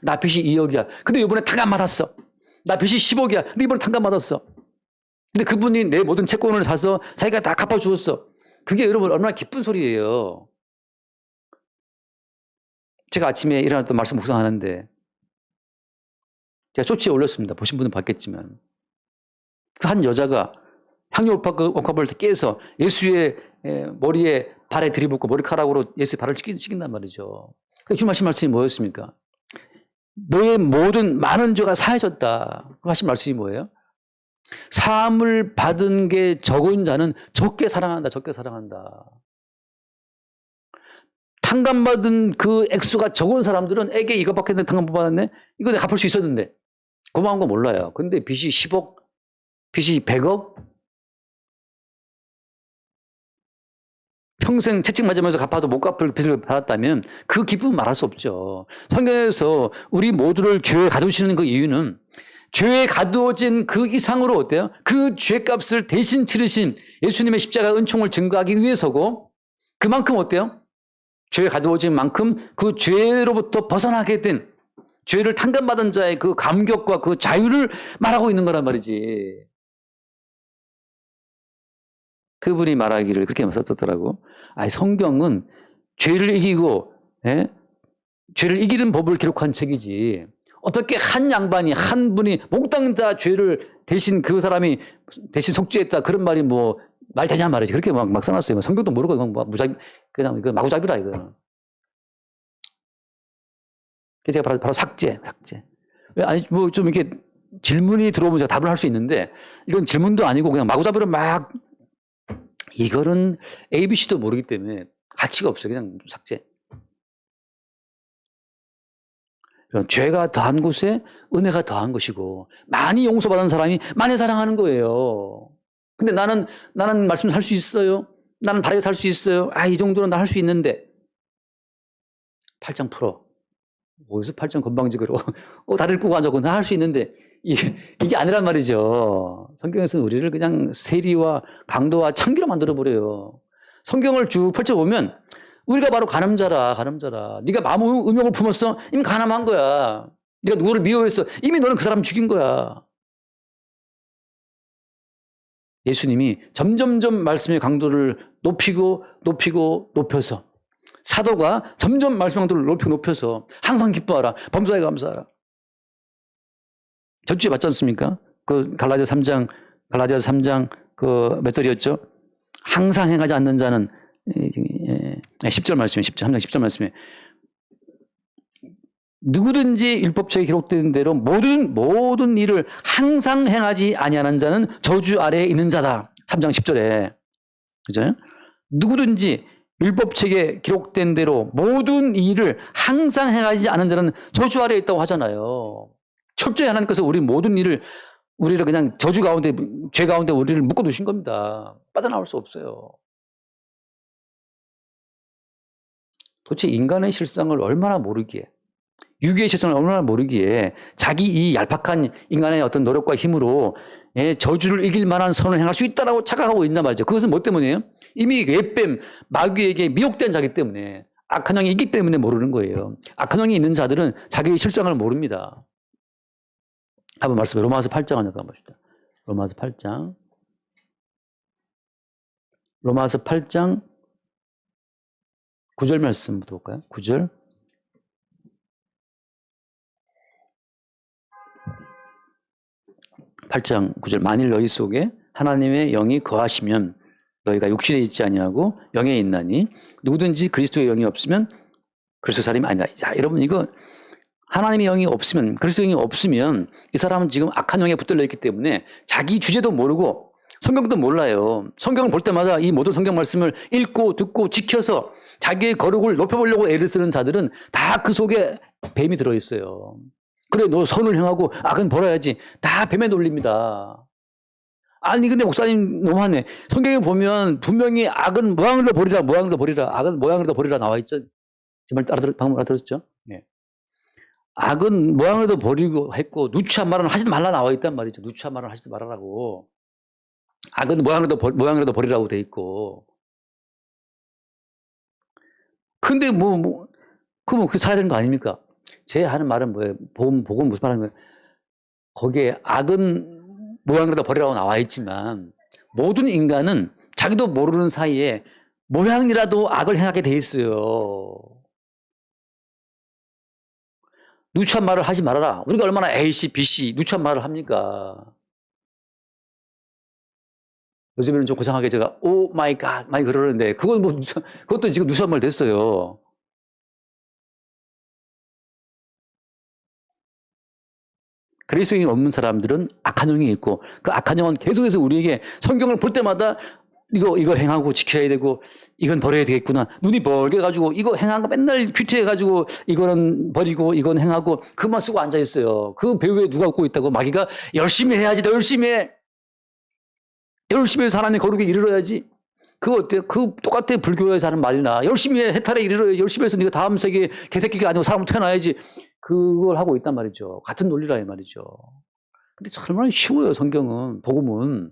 나 빚이 2억이야. 근데 이번에 탕감 받았어. 나 빚이 10억이야. 근데 이번에 탕감 받았어. 근데 그분이 내 모든 채권을 사서 자기가 다 갚아주었어. 그게 여러분 얼마나 기쁜 소리예요. 제가 아침에 일어나 또 말씀 묵상하는데 제가 쇼츠에 올렸습니다. 보신 분은 봤겠지만 그 한 여자가 향유 옥합을 깨서 예수의 머리에 발에 들이붓고 머리카락으로 예수의 발을 찍인단 말이죠. 주님 하신 말씀이 뭐였습니까? 너의 모든 많은 죄가 사해졌다. 하신 말씀이 뭐예요? 사함을 받은 게 적은 자는 적게 사랑한다. 적게 사랑한다. 탕감받은 그 액수가 적은 사람들은 에게 이거밖에 안 탕감 받았네? 이거 내가 갚을 수 있었는데. 고마운 거 몰라요. 근데 빚이 10억? 빚이 100억? 평생 채찍 맞으면서 갚아도 못 갚을 빚을 받았다면 그 기쁨은 말할 수 없죠. 성경에서 우리 모두를 죄에 가두시는 그 이유는 죄에 가두어진 그 이상으로 어때요? 그 죄값을 대신 치르신 예수님의 십자가 은총을 증거하기 위해서고 그만큼 어때요? 죄에 가두어진 만큼 그 죄로부터 벗어나게 된 죄를 탕감받은 자의 그 감격과 그 자유를 말하고 있는 거란 말이지. 그분이 말하기를 그렇게 썼더라고. 성경은 죄를 이기고, 죄를 이기는 법을 기록한 책이지. 어떻게 한 양반이, 한 분이 몽땅 다 죄를 대신 그 사람이 대신 속죄했다. 그런 말이 말 되냐 말이지. 그렇게 막 써놨어요. 성경도 모르고 그냥 이거 마구잡이라 이거. 그래서 제가 바로 삭제. 좀 이렇게 질문이 들어오면 제가 답을 할 수 있는데 이건 질문도 아니고 그냥 마구잡이로 막 이거는 ABC도 모르기 때문에 가치가 없어요. 그냥 삭제. 죄가 더한 곳에 은혜가 더한 것이고 많이 용서받은 사람이 많이 사랑하는 거예요. 근데 나는 말씀 할 수 있어요. 나는 바르게 살 수 있어요. 이 정도는 나 할 수 있는데 8장 풀어. 어디서 8장 건방지게로 다리를 꼬고 앉아고 나 할 수 있는데 이게 아니란 말이죠. 성경에서는 우리를 그냥 세리와 강도와 창기로 만들어버려요. 성경을 쭉 펼쳐보면 우리가 바로 가늠자라. 네가 마음 음욕을 품었어? 이미 가늠한 거야. 네가 누구를 미워했어? 이미 너는 그 사람 죽인 거야. 예수님이 점점점 말씀의 강도를 높여서 사도가 점점 말씀의 강도를 높여서 항상 기뻐하라. 범사에 감사하라. 저주에 맞지 않습니까? 그 갈라디아서 3장 그 몇 절이었죠? 항상 행하지 않는 자는 10절 말씀이에요. 10절 말씀에 누구든지 율법책에 기록된 대로 모든 일을 항상 행하지 아니하는 자는 저주 아래에 있는 자다. 3장 10절에. 그죠? 누구든지 율법책에 기록된 대로 모든 일을 항상 행하지 않은 자는 저주 아래에 있다고 하잖아요. 철저히 하나님께서 우리 모든 일을 우리를 그냥 저주 가운데 죄 가운데 우리를 묶어두신 겁니다. 빠져나올 수 없어요. 도대체 인간의 실상을 얼마나 모르기에, 유기의 실상을 얼마나 모르기에 자기 이 얄팍한 인간의 어떤 노력과 힘으로 저주를 이길 만한 선을 행할 수 있다라고 착각하고 있단 말이죠. 그것은 뭐 때문이에요? 이미 옛뱀, 마귀에게 미혹된 자기 때문에, 악한 영이 있기 때문에 모르는 거예요. 악한 영이 있는 자들은 자기의 실상을 모릅니다. 한번 말씀해. 로마서 8장 한번 봅시다. 로마서 8장. 로마서 8장 9절 말씀부터 볼까요? 9절. (8장 9절) 만일 너희 속에 하나님의 영이 거하시면 너희가 육신에 있지 아니하고 영에 있나니 누구든지 그리스도의 영이 없으면 그리스도 사람이 아니다. 자, 여러분 이거 하나님의 영이 없으면, 그리스도의 영이 없으면 이 사람은 지금 악한 영에 붙들려 있기 때문에 자기 주제도 모르고 성경도 몰라요. 성경을 볼 때마다 이 모든 성경 말씀을 읽고 듣고 지켜서 자기의 거룩을 높여보려고 애를 쓰는 자들은 다 그 속에 뱀이 들어있어요. 그래, 너 선을 행하고 악은 벌어야지. 다 뱀의 논리입니다. 아니 근데 목사님 너무하네. 성경에 보면 분명히 악은 모양으로 버리라, 모양으로 버리라, 악은 모양으로 버리라 나와 있죠. 정말 방금 알아들었죠? 예. 악은 모양으로 버리고 했고 누추한 말은 하지 말라 나와 있단 말이죠. 누추한 말은 하지 말라고. 악은 모양으로 버리라고 돼 있고. 근데 그럼 그 사야 되는 거 아닙니까? 제 하는 말은 뭐예요? 복음 무슨 말하는 거예요? 거기에 악은 모양으로 버리라고 나와 있지만 모든 인간은 자기도 모르는 사이에 모양이라도 악을 행하게 돼 있어요. 누추한 말을 하지 말아라. 우리가 얼마나 A씨, B씨 누추한 말을 합니까? 요즘에는 좀 고상하게 제가 오 마이 갓 많이 그러는데 그것도 지금 누추한 말 됐어요. 그리스도인이 없는 사람들은 악한 영이 있고 그 악한 영은 계속해서 우리에게 성경을 볼 때마다 이거 행하고 지켜야 되고 이건 버려야 되겠구나. 눈이 벌게 가지고 이거 행한 거 맨날 큐티해 가지고 이거는 버리고 이건 행하고 그만 쓰고 앉아 있어요. 그 배후에 누가 웃고 있다고? 마귀가 열심히 해야지. 더 열심히 해. 열심히 해서 하나님의 거룩에 이르러야지. 그거 어때요? 그 똑같아. 불교에서 하는 말이나 열심히 해. 해탈에 이르러야지. 열심히 해서 네가 다음 세계에 개새끼가 아니고 사람으로 태어나야지. 그걸 하고 있단 말이죠. 같은 논리라 이 말이죠. 근데 정말 쉬워요. 성경은, 복음은.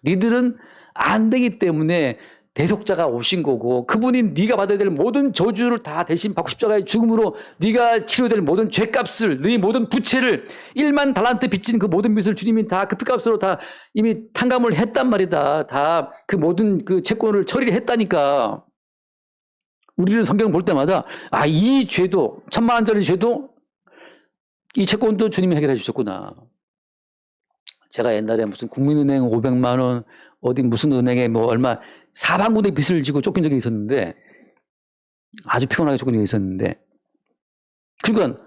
니들은 안 되기 때문에 대속자가 오신 거고 그분이 네가 받아야 될 모든 저주를 다 대신 받고 십자가의 죽음으로 네가 치료될 모든 죄값을, 네 모든 부채를 1만 달란트 빚진 그 모든 빚을 주님이 다 그 피값으로 다 이미 탕감을 했단 말이다. 다 그 모든 그 채권을 처리를 했다니까. 우리는 성경 볼 때마다 이 죄도 1,000만 원짜리 죄도 이 채권도 주님이 해결해 주셨구나. 제가 옛날에 무슨 국민은행 500만 원, 어디 무슨 은행에 얼마 사방군데 빚을 지고 쫓긴 적이 있었는데, 아주 피곤하게 쫓긴 적이 있었는데, 그러니까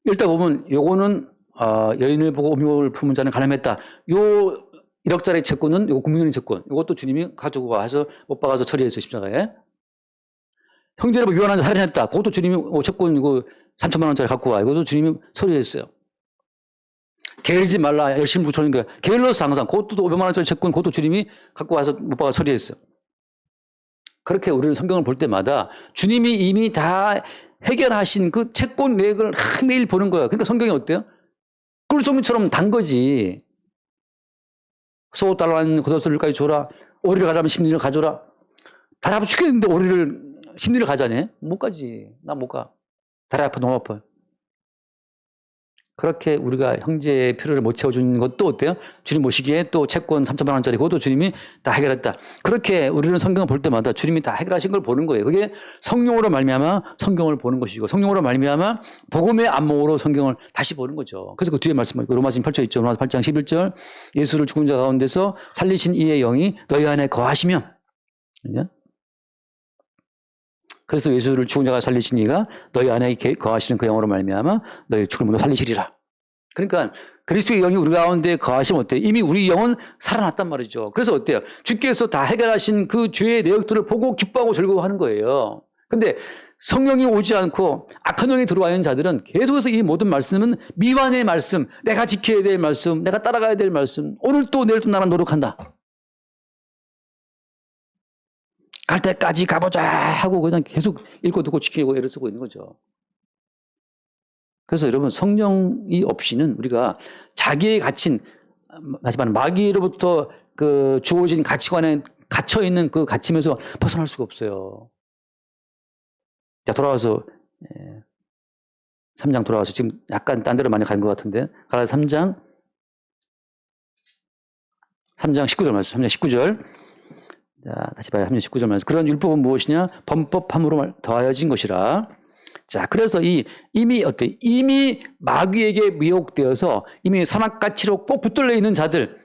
일단 보면 요거는 여인을 보고 음욕을 품은 자는 가늠했다. 요 1억짜리 채권은 요 국민은행 채권, 요것도 주님이 가지고 와서 못 박아서 처리해서 십자가에. 형제를 유한한 자 살인했다. 그것도 주님이 채권 이거 3천만 원짜리 갖고 와. 이것도 주님이 처리했어요. 게으르지 말라. 열심히 붙여는 거야. 게을러서 항상. 그것도 500만 원짜리 채권, 그것도 주님이 갖고 와서 못 박아 처리했어요. 그렇게 우리는 성경을 볼 때마다 주님이 이미 다 해결하신 그 채권 내역을 매일 보는 거야. 그러니까 성경이 어때요? 꿀송이처럼 단 거지. 소 달라는 겉옷을까지 줘라. 오리를 가자면 심리를 가져라. 다리 아파 죽겠는데 오리를 심리를 가자네? 못 가지. 나 못 가. 다리 아파, 너무 아파. 그렇게 우리가 형제의 필요를 못 채워주는 것도 어때요? 주님 모시기에 또 채권 3천만 원짜리 그것도 주님이 다 해결했다. 그렇게 우리는 성경을 볼 때마다 주님이 다 해결하신 걸 보는 거예요. 그게 성령으로 말미암아 성경을 보는 것이고 성령으로 말미암아 복음의 안목으로 성경을 다시 보는 거죠. 그래서 그 뒤에 말씀, 로마서 8절 있죠. 로마서 8장 11절 예수를 죽은 자 가운데서 살리신 이의 영이 너희 안에 거하시면, 그래서 예수를 죽은 자가 살리신 이가 너희 안에 거하시는 그 영으로 말미암아 너희 죽음으로 살리시리라. 그러니까 그리스도의 영이 우리 가운데 거하시면 어때요? 이미 우리 영은 살아났단 말이죠. 그래서 어때요? 주께서 다 해결하신 그 죄의 내역들을 보고 기뻐하고 즐거워하는 거예요. 근데 성령이 오지 않고 악한 영이 들어와 있는 자들은 계속해서 이 모든 말씀은 미완의 말씀, 내가 지켜야 될 말씀, 내가 따라가야 될 말씀, 오늘 또 내일 또 나는 노력한다. 갈 때까지 가보자 하고 그냥 계속 읽고 듣고 지키고 애를 쓰고 있는 거죠. 그래서 여러분 성령이 없이는 우리가 자기의 갇힌 하지만 마귀로부터 그 주어진 가치관에 갇혀 있는 그 갇힘에서 벗어날 수가 없어요. 자, 돌아와서 3장 돌아와서 지금 약간 딴 데로 많이 간 것 같은데 갈라디아 3장 19절 말씀. 3장 19절. 자, 다시 봐요. 3장 19절 말씀. 그런 율법은 무엇이냐? 범법함으로 더하여진 것이라. 자, 그래서 이미 마귀에게 미혹되어서 이미 선악가치로 꼭 붙들려 있는 자들,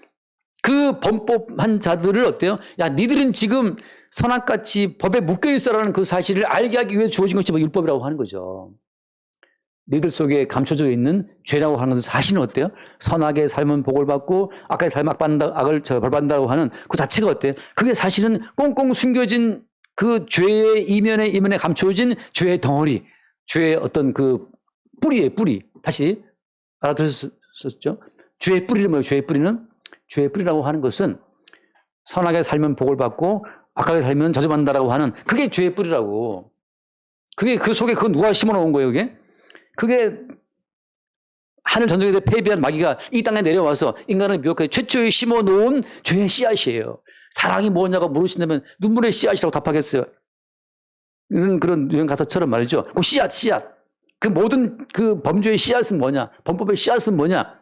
그 범법한 자들을 어때요? 야, 니들은 지금 선악가치 법에 묶여 있어라는 그 사실을 알게 하기 위해 주어진 것이 율법이라고 하는 거죠. 니들 속에 감춰져 있는 죄라고 하는 것은 사실은 어때요? 선악의 삶은 복을 받고 악의 삶 악을 벌받는다고 하는 그 자체가 어때요? 그게 사실은 꽁꽁 숨겨진 그 죄의 이면에 감춰진 죄의 덩어리, 죄의 어떤 그 뿌리예요, 뿌리. 다시 알아들으셨죠? 죄의 뿌리는 뭐예요? 죄의 뿌리는? 죄의 뿌리라고 하는 것은 선악의 삶은 복을 받고 악하게 살면 저주받는다라고 하는 그게 죄의 뿌리라고. 그게 그 속에 그건 누가 심어놓은 거예요, 그게? 그게 하늘 전쟁에 패배한 마귀가 이 땅에 내려와서 인간을 미혹해 최초에 심어놓은 죄의 씨앗이에요. 사랑이 뭐냐고 물으신다면 눈물의 씨앗이라고 답하겠어요. 이런 그런 유행 가사처럼 말이죠. 그 씨앗. 그 모든 그 범죄의 씨앗은 뭐냐? 범법의 씨앗은 뭐냐?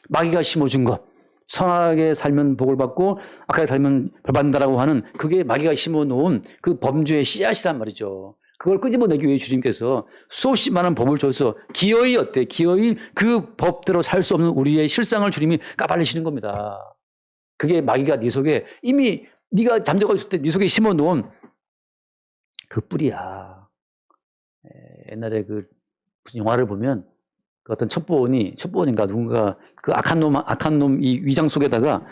마귀가 심어준 것. 선하게 살면 복을 받고 악하게 살면 벌받는다라고 하는 그게 마귀가 심어놓은 그 범죄의 씨앗이란 말이죠. 그걸 끄집어내기 위해 주님께서 수없이 많은 법을 줘서 기어이 그 법대로 살 수 없는 우리의 실상을 주님이 까발리시는 겁니다. 그게 마귀가 네 속에 이미 네가 잠자고 있을 때 네 속에 심어놓은 그 뿌리야. 옛날에 그 무슨 영화를 보면 그 어떤 첩보원인가 누군가 그 악한 놈 이 위장 속에다가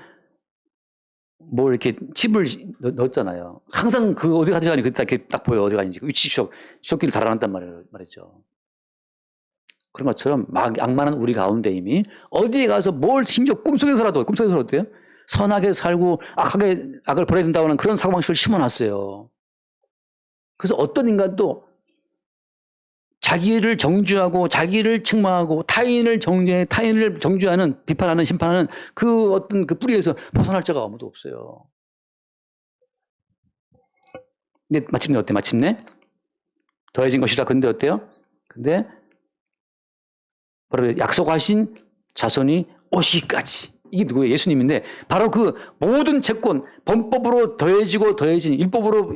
뭘 이렇게 칩을 넣었잖아요. 항상 그 어디 가져가니 그때 이렇게 딱 보여 어디 가는지 위치 추적기를 달아놨단 말이죠. 그런 것처럼 악마는 우리 가운데 이미 어디에 가서 뭘 심지어 꿈속에서라도 어때요? 선하게 살고 악을 버려야 된다고 하는 그런 사고방식을 심어놨어요. 그래서 어떤 인간도 자기를 정죄하고 자기를 책망하고 타인을 정죄하는 비판하는 심판하는 그 어떤 그 뿌리에서 벗어날 자가 아무도 없어요. 근데 마침내 어때? 마침내 더해진 것이라. 근데 어때요? 근데 바로 약속하신 자손이 오시기까지. 이게 누구예요? 예수님인데 바로 그 모든 채권 범법으로 더해진 율법으로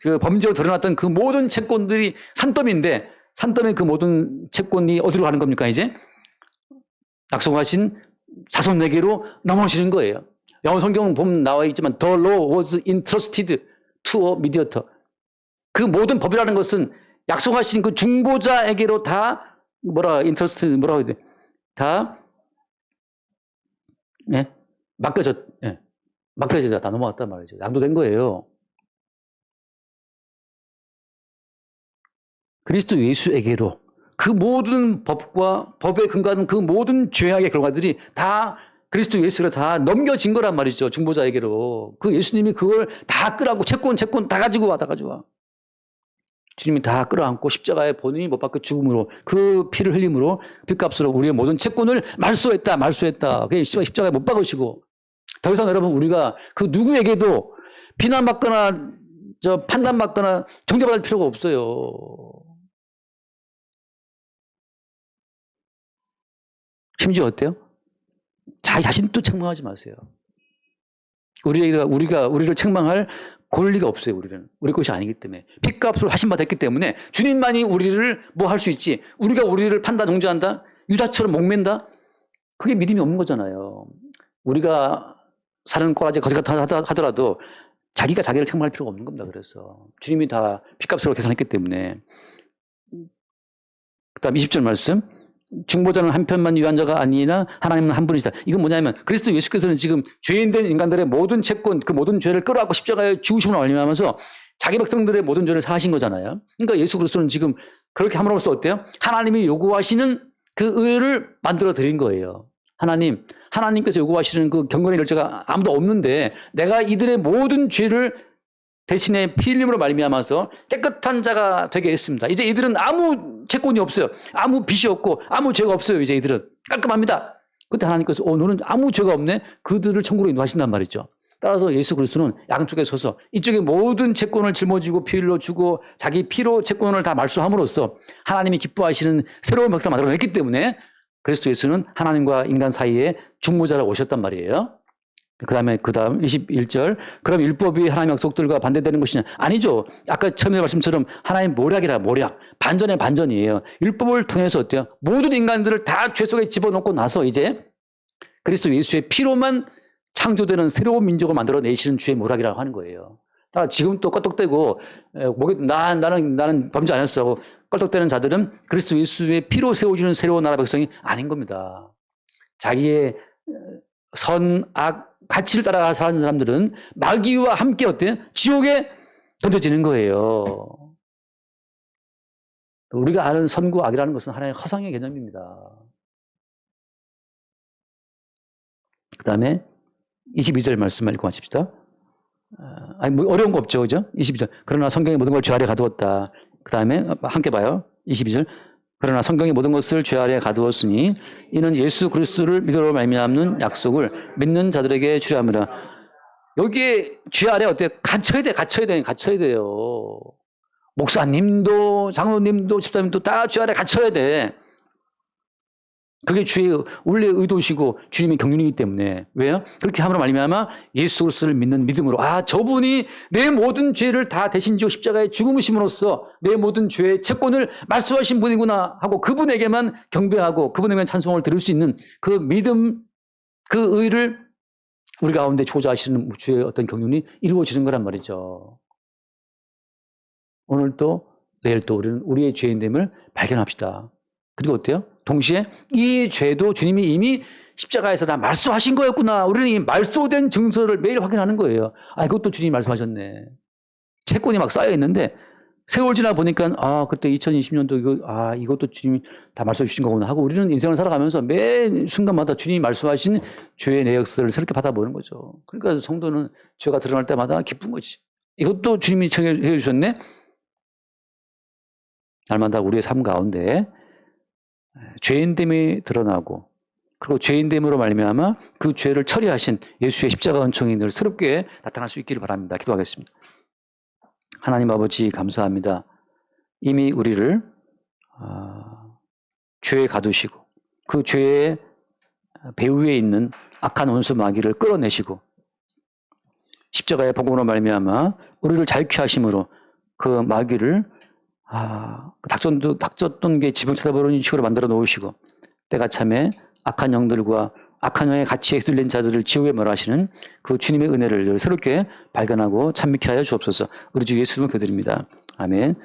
그 범죄로 드러났던 그 모든 채권들이 산더미인데 산더미 그 모든 채권이 어디로 가는 겁니까 이제? 약속하신 자손에게로 넘어지는 거예요. 영어 성경은 보면 나와 있지만 The law was entrusted to a mediator. 그 모든 법이라는 것은 약속하신 그 중보자에게로 다 뭐라고 해야 돼? 다 맡겨졌다. 다 넘어갔단 말이죠. 양도된 거예요. 그리스도 예수에게로 그 모든 법에 근거하는 그 모든 죄악의 결과들이 다 그리스도 예수로 다 넘겨진 거란 말이죠. 중보자에게로. 그 예수님이 그걸 다 끌어안고 채권 다 가지고 와. 주님이 다 끌어안고 십자가에 본인이 못 박혀 죽음으로 그 피를 흘림으로 핏값으로 우리의 모든 채권을 말소했다. 그게 십자가에 못 박으시고 더 이상 여러분 우리가 그 누구에게도 비난받거나 판단받거나 정죄받을 필요가 없어요. 심지어 어때요? 자기 자신도 책망하지 마세요. 우리를 책망할 권리가 없어요, 우리는. 우리 것이 아니기 때문에. 핏값으로 하신 바 됐기 때문에 주님만이 우리를 뭐 할 수 있지. 우리를 판단, 정죄한다? 유다처럼 목맨다? 그게 믿음이 없는 거잖아요. 우리가 사는 꼬라지 거지 같아 하더라도 자기가 자기를 책망할 필요가 없는 겁니다, 그래서. 주님이 다 핏값으로 계산했기 때문에. 그 다음 20절 말씀. 중보자는 한 편만 위한 자가 아니나 하나님은 한 분이시다. 이건 뭐냐면 그리스도 예수께서는 지금 죄인된 인간들의 모든 채권, 그 모든 죄를 끌어안고 십자가에 죽으심을 알림하면서 자기 백성들의 모든 죄를 사하신 거잖아요. 그러니까 예수 그리스도는 지금 그렇게 함으로써 어때요? 하나님이 요구하시는 그 의를 만들어 드린 거예요. 하나님께서 요구하시는 그 경건의 열쇠가 아무도 없는데 내가 이들의 모든 죄를 대신에 피 흘림으로 말미암아서 깨끗한 자가 되게 했습니다. 이제 이들은 아무 채권이 없어요. 아무 빚이 없고 아무 죄가 없어요. 이제 이들은 깔끔합니다. 그때 하나님께서 너는 아무 죄가 없네. 그들을 천국으로 인도하신단 말이죠. 따라서 예수 그리스도는 양쪽에 서서 이쪽에 모든 채권을 짊어지고 피 흘려주고 자기 피로 채권을 다 말소함으로써 하나님이 기뻐하시는 새로운 역사를 만들어냈기 때문에 그리스도 예수는 하나님과 인간 사이에 중보자로 오셨단 말이에요. 그 다음 21절. 그럼 율법이 하나님의 약속들과 반대되는 것이냐? 아니죠. 아까 처음에 말씀처럼 하나님 모략이라 모략. 반전의 반전이에요. 율법을 통해서 어때요? 모든 인간들을 다 죄 속에 집어넣고 나서 이제 그리스도 예수의 피로만 창조되는 새로운 민족을 만들어내시는 주의 모략이라고 하는 거예요. 지금 또 껄떡대고 목에 나는 범죄 안 했어 하고 껄떡대는 자들은 그리스도 예수의 피로 세워주는 새로운 나라 백성이 아닌 겁니다. 자기의 선악 가치를 따라가 사는 사람들은 마귀와 함께 어때요? 지옥에 던져지는 거예요. 우리가 아는 선과 악이라는 것은 하나의 허상의 개념입니다. 그 다음에 22절 말씀을 읽고 마칩시다. 뭐 어려운 거 없죠, 그죠? 22절. 그러나 성경의 모든 걸 죄 아래 가두었다. 그 다음에 함께 봐요. 22절. 그러나 성경의 모든 것을 죄 아래 가두었으니 이는 예수 그리스도를 믿음으로 말미암는 약속을 믿는 자들에게 주려 함이라. 여기에 죄 아래 어때요? 갇혀야 돼요. 목사님도 장로님도 집사님도 다 죄 아래 갇혀야 돼. 그게 주의 원래 의도시고 주님의 경륜이기 때문에. 왜요? 그렇게 함으로 말미암아 예수 그리스도를 믿는 믿음으로 저분이 내 모든 죄를 다 대신 지고 십자가에 죽음으심으로써 내 모든 죄의 채권을 말소하신 분이구나 하고 그분에게만 경배하고 그분에게만 찬송을 들을 수 있는 그 믿음, 그 의를 우리 가운데 조자하시는 주의 어떤 경륜이 이루어지는 거란 말이죠. 오늘 또 내일 또 우리는 우리의 죄인됨을 발견합시다. 그리고 어때요? 동시에 이 죄도 주님이 이미 십자가에서 다 말소하신 거였구나. 우리는 이 말소된 증서를 매일 확인하는 거예요. 이것도 주님이 말씀하셨네. 채권이 막 쌓여 있는데 세월 지나 보니까 그때 2020년도 이것도 주님이 다 말씀해 주신 거구나 하고 우리는 인생을 살아가면서 매 순간마다 주님이 말씀하신 죄의 내역서를 새롭게 받아보는 거죠. 그러니까 성도는 죄가 드러날 때마다 기쁜 거지. 이것도 주님이 청해 주셨네. 날마다 우리의 삶 가운데 죄인됨이 드러나고 그리고 죄인됨으로 말미암아 그 죄를 처리하신 예수의 십자가 은총이 늘 새롭게 나타날 수 있기를 바랍니다. 기도하겠습니다. 하나님 아버지 감사합니다. 이미 우리를 죄에 가두시고 그 죄의 배후에 있는 악한 원수 마귀를 끌어내시고 십자가의 복음으로 말미암아 우리를 자유케 하심으로 그 마귀를 닥쳤던 게 지붕 쳐다보는 식으로 만들어 놓으시고 때가 참에 악한 영들과 악한 영의 가치에 휘둘린 자들을 지옥에 몰아시는 그 주님의 은혜를 새롭게 발견하고 찬미케 하여 주옵소서. 우리 주 예수 이름으로 기도드립니다. 아멘.